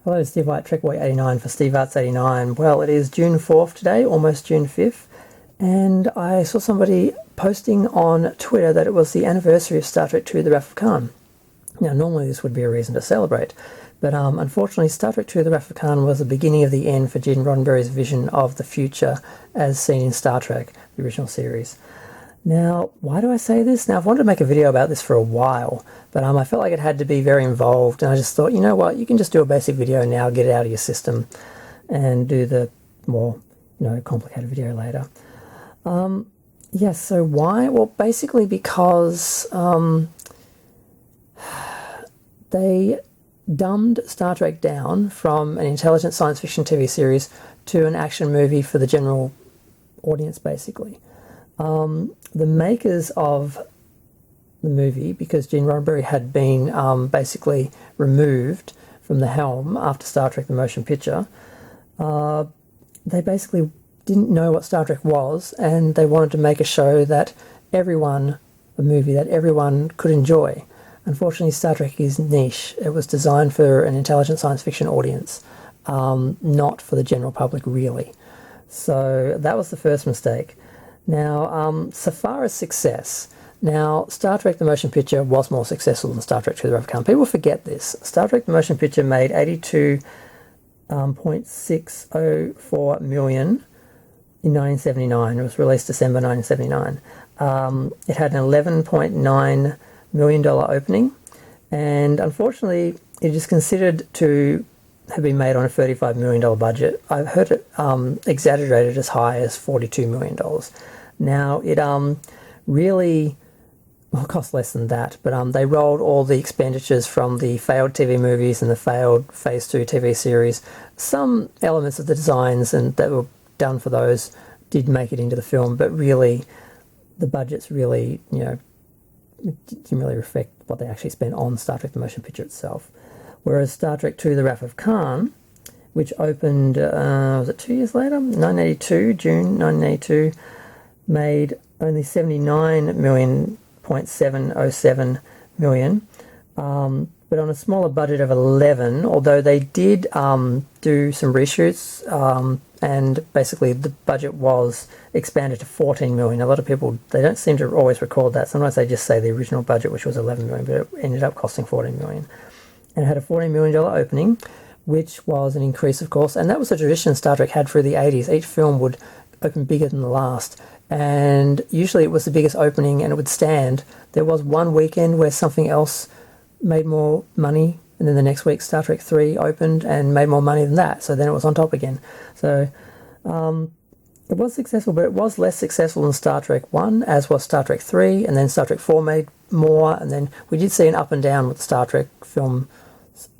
Hello, Steve White, TrekBoy89 for Steve Arts 89. Well, it is June 4th today, almost June 5th, and I saw somebody posting on Twitter that it was the anniversary of Star Trek II: The Wrath of Khan. Now, normally this would be a reason to celebrate, but unfortunately Star Trek II: The Wrath of Khan was the beginning of the end for Gene Roddenberry's vision of the future as seen in Star Trek, the original series. Now, why do I say this? Now, I've wanted to make a video about this for a while, but I felt like it had to be very involved, and I just thought, you know what, you can just do a basic video now, get it out of your system, and do the more, complicated video later. Yes, so why? Well, basically because they dumbed Star Trek down from an intelligent science fiction TV series to an action movie for the general audience, basically. The makers of the movie, because Gene Roddenberry had been basically removed from the helm after Star Trek: The Motion Picture, they basically didn't know what Star Trek was, and they wanted to make a show that a movie that everyone could enjoy. Unfortunately, Star Trek is niche. It was designed for an intelligent science fiction audience, not for the general public, really. So that was the first mistake. Now, so far as success, now Star Trek: The Motion Picture was more successful than Star Trek II: The Wrath of Khan. People forget this. Star Trek: The Motion Picture made $82.604 million in 1979. It was released December 1979. It had an $11.9 million opening, and unfortunately it is considered to have been made on a $35 million budget. I've heard it exaggerated as high as $42 million. Now, it really cost less than that, but they rolled all the expenditures from the failed TV movies and the failed Phase 2 TV series. Some elements of the designs and that were done for those did make it into the film, but really the budgets really, didn't really reflect what they actually spent on Star Trek: The Motion Picture itself. Whereas Star Trek II: The Wrath of Khan, which opened, was it 2 years later? 1982, June 1982, made only $79.707 million, but on a smaller budget of 11, although they did do some reshoots, and basically the budget was expanded to 14 million. A lot of people, they don't seem to always record that. Sometimes they just say the original budget, which was 11 million, but it ended up costing 14 million. And it had a $14 million opening, which was an increase, of course, and that was a tradition Star Trek had through the 80s. Each film would open bigger than the last, and usually it was the biggest opening and it would stand. There was one weekend where something else made more money, and then the next week Star Trek 3 opened and made more money than that, so then it was on top again. So it was successful, but it was less successful than Star Trek 1, as was Star Trek 3, and then Star Trek 4 made more, and then we did see an up and down with the Star Trek film,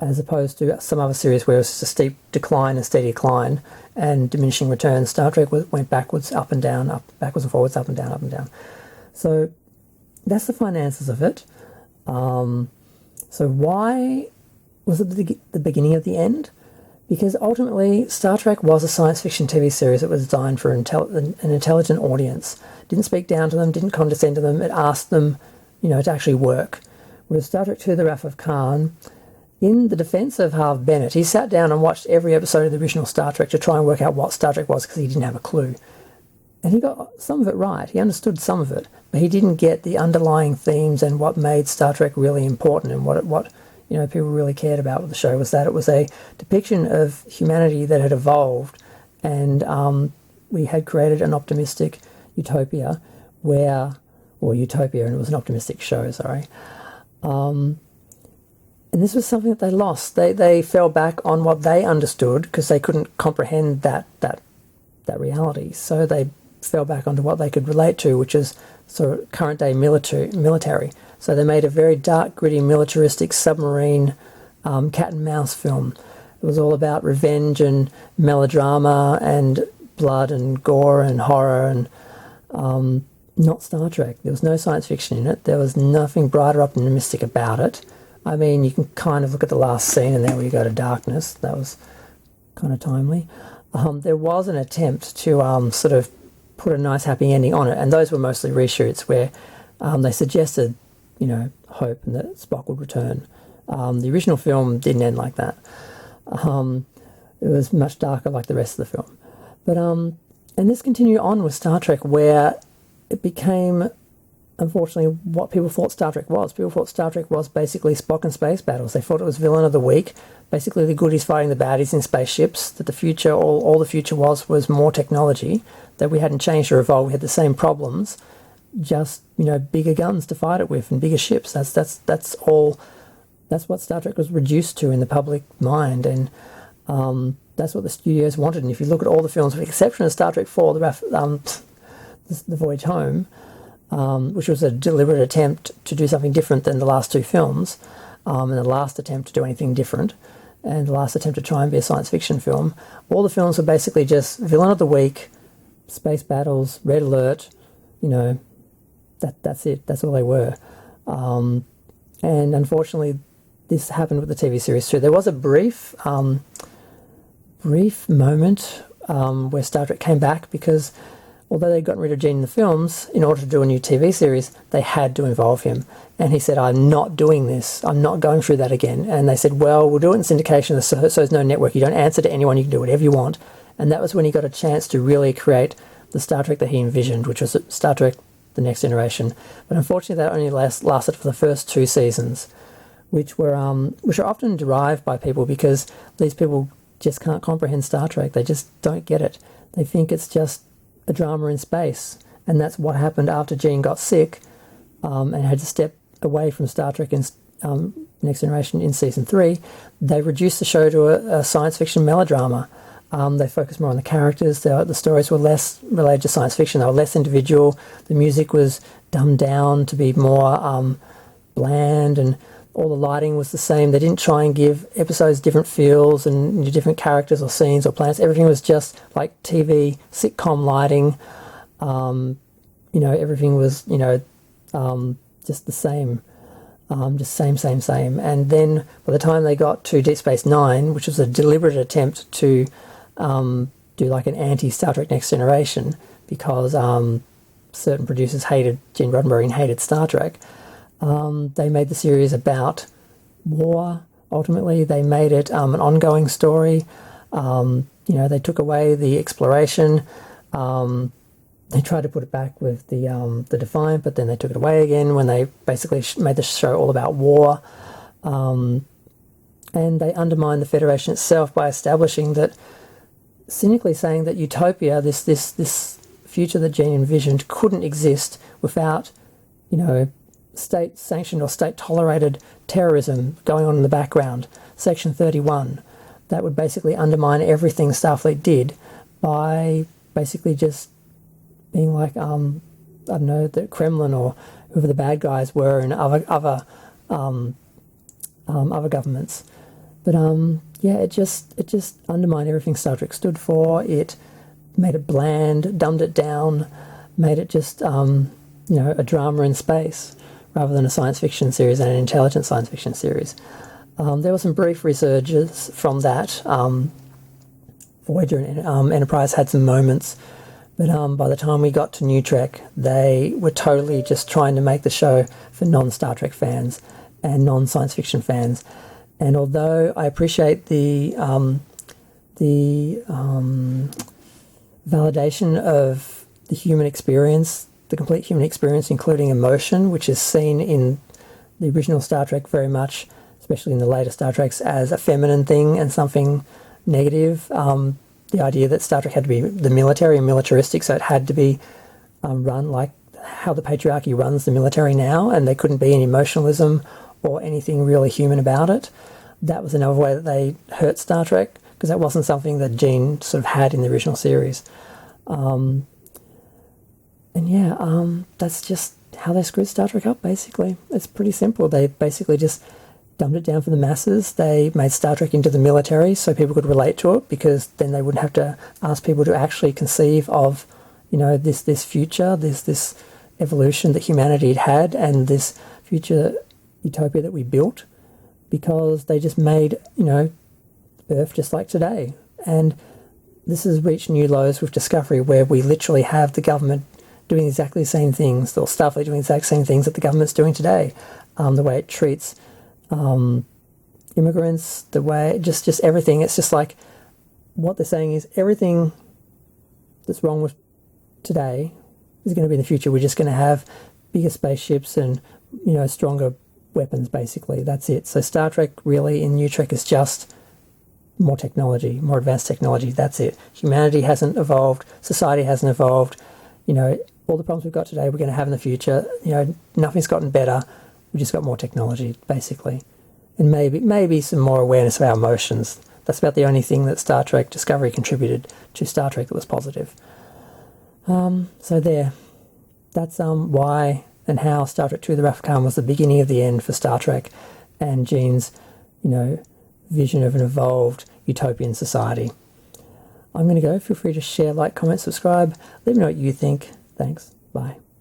as opposed to some other series where it was just a steep decline and steady decline and diminishing returns. Star Trek went backwards, up and down, backwards and forwards, up and down, up and down. So that's the finances of it. So why was it the beginning of the end? Because ultimately Star Trek was a science fiction TV series that was designed for an intelligent audience. Didn't speak down to them, didn't condescend to them, it asked them, to actually work. Whereas Star Trek II: The Wrath of Khan, in the defense of Harve Bennett, he sat down and watched every episode of the original Star Trek to try and work out what Star Trek was, because he didn't have a clue. And he got some of it right. He understood some of it, but he didn't get the underlying themes and what made Star Trek really important, and what people really cared about with the show was that it was a depiction of humanity that had evolved, and we had created an optimistic utopia and it was an optimistic show, sorry. And this was something that they lost. They fell back on what they understood because they couldn't comprehend that reality. So they fell back onto what they could relate to, which is sort of current day military. So they made a very dark, gritty, militaristic submarine cat and mouse film. It was all about revenge and melodrama and blood and gore and horror, and not Star Trek. There was no science fiction in it. There was nothing bright or optimistic about it. I mean, you can kind of look at the last scene and there where you go to darkness. That was kind of timely. There was an attempt to sort of put a nice happy ending on it, and those were mostly reshoots where they suggested, hope and that Spock would return. The original film didn't end like that. It was much darker like the rest of the film. But and this continued on with Star Trek, where it became, unfortunately, what people thought Star Trek was. People thought Star Trek was basically Spock and space battles. They thought it was villain of the week, basically the goodies fighting the baddies in spaceships, that the future, all the future was more technology, that we hadn't changed or evolved, we had the same problems, just, bigger guns to fight it with and bigger ships. That's what Star Trek was reduced to in the public mind, and that's what the studios wanted. And if you look at all the films, with the exception of Star Trek 4, the Voyage Home, which was a deliberate attempt to do something different than the last two films, and the last attempt to do anything different, and the last attempt to try and be a science fiction film, all the films were basically just villain of the week, space battles, red alert, that's it. That's all they were. And unfortunately, this happened with the TV series too. There was a brief moment where Star Trek came back, because although they'd gotten rid of Gene in the films, in order to do a new TV series, they had to involve him. And he said, I'm not doing this. I'm not going through that again. And they said, well, we'll do it in syndication, so there's no network. You don't answer to anyone. You can do whatever you want. And that was when he got a chance to really create the Star Trek that he envisioned, which was Star Trek The Next Generation. But unfortunately, that only lasted for the first 2 seasons, which are often derived by people because these people just can't comprehend Star Trek. They just don't get it. They think it's just a drama in space, and that's what happened after Gene got sick and had to step away from Star Trek in Next Generation in season 3. They reduced the show to a science fiction melodrama. They focused more on the characters. The stories were less related to science fiction. They were less individual. The music was dumbed down to be more bland, and all the lighting was the same. They didn't try and give episodes different feels and different characters or scenes or planets. Everything was just like TV sitcom lighting. Everything was, just the same. Just same. And then by the time they got to Deep Space Nine, which was a deliberate attempt to do like an anti-Star Trek Next Generation, because certain producers hated Gene Roddenberry and hated Star Trek, they made the series about war. Ultimately, they made it an ongoing story. They took away the exploration. They tried to put it back with the Defiant, but then they took it away again when they basically made the show all about war. And they undermined the Federation itself by establishing that, cynically saying that Utopia, this future that Gene envisioned, couldn't exist without, state-sanctioned or state-tolerated terrorism going on in the background. Section 31. That would basically undermine everything Starfleet did by basically just being like, the Kremlin or whoever the bad guys were in other governments. But it just undermined everything Star Trek stood for. It made it bland, dumbed it down, made it just a drama in space rather than a science fiction series and an intelligent science fiction series. There were some brief resurges from that. Voyager and Enterprise had some moments, but by the time we got to New Trek, they were totally just trying to make the show for non-Star Trek fans and non-science fiction fans. And although I appreciate the validation of the human experience, the complete human experience, including emotion, which is seen in the original Star Trek very much, especially in the later Star Treks, as a feminine thing and something negative. The idea that Star Trek had to be the military and militaristic, so it had to be run like how the patriarchy runs the military now, and there couldn't be any emotionalism or anything really human about it. That was another way that they hurt Star Trek, because that wasn't something that Gene sort of had in the original series. That's just how they screwed Star Trek up, basically. It's pretty simple. They basically just dumbed it down for the masses. They made Star Trek into the military so people could relate to it, because then they wouldn't have to ask people to actually conceive of, this future, this evolution that humanity had and this future utopia that we built, because they just made, Earth just like today. And this has reached new lows with Discovery, where we literally have the government doing exactly the same things, or Starfleet doing the exact same things that the government's doing today. The way it treats immigrants, the way, just everything. It's just like, what they're saying is everything that's wrong with today is going to be in the future. We're just going to have bigger spaceships and, stronger weapons, basically. That's it. So Star Trek really in New Trek is just more technology, more advanced technology. That's it. Humanity hasn't evolved. Society hasn't evolved. All the problems we've got today we're going to have in the future. Nothing's gotten better. We just got more technology, basically. And maybe some more awareness of our emotions. That's about the only thing that Star Trek Discovery contributed to Star Trek that was positive. So there. That's why and how Star Trek II The Wrath of Khan was the beginning of the end for Star Trek and Gene's, vision of an evolved utopian society. I'm going to go. Feel free to share, like, comment, subscribe. Let me know what you think. Thanks. Bye.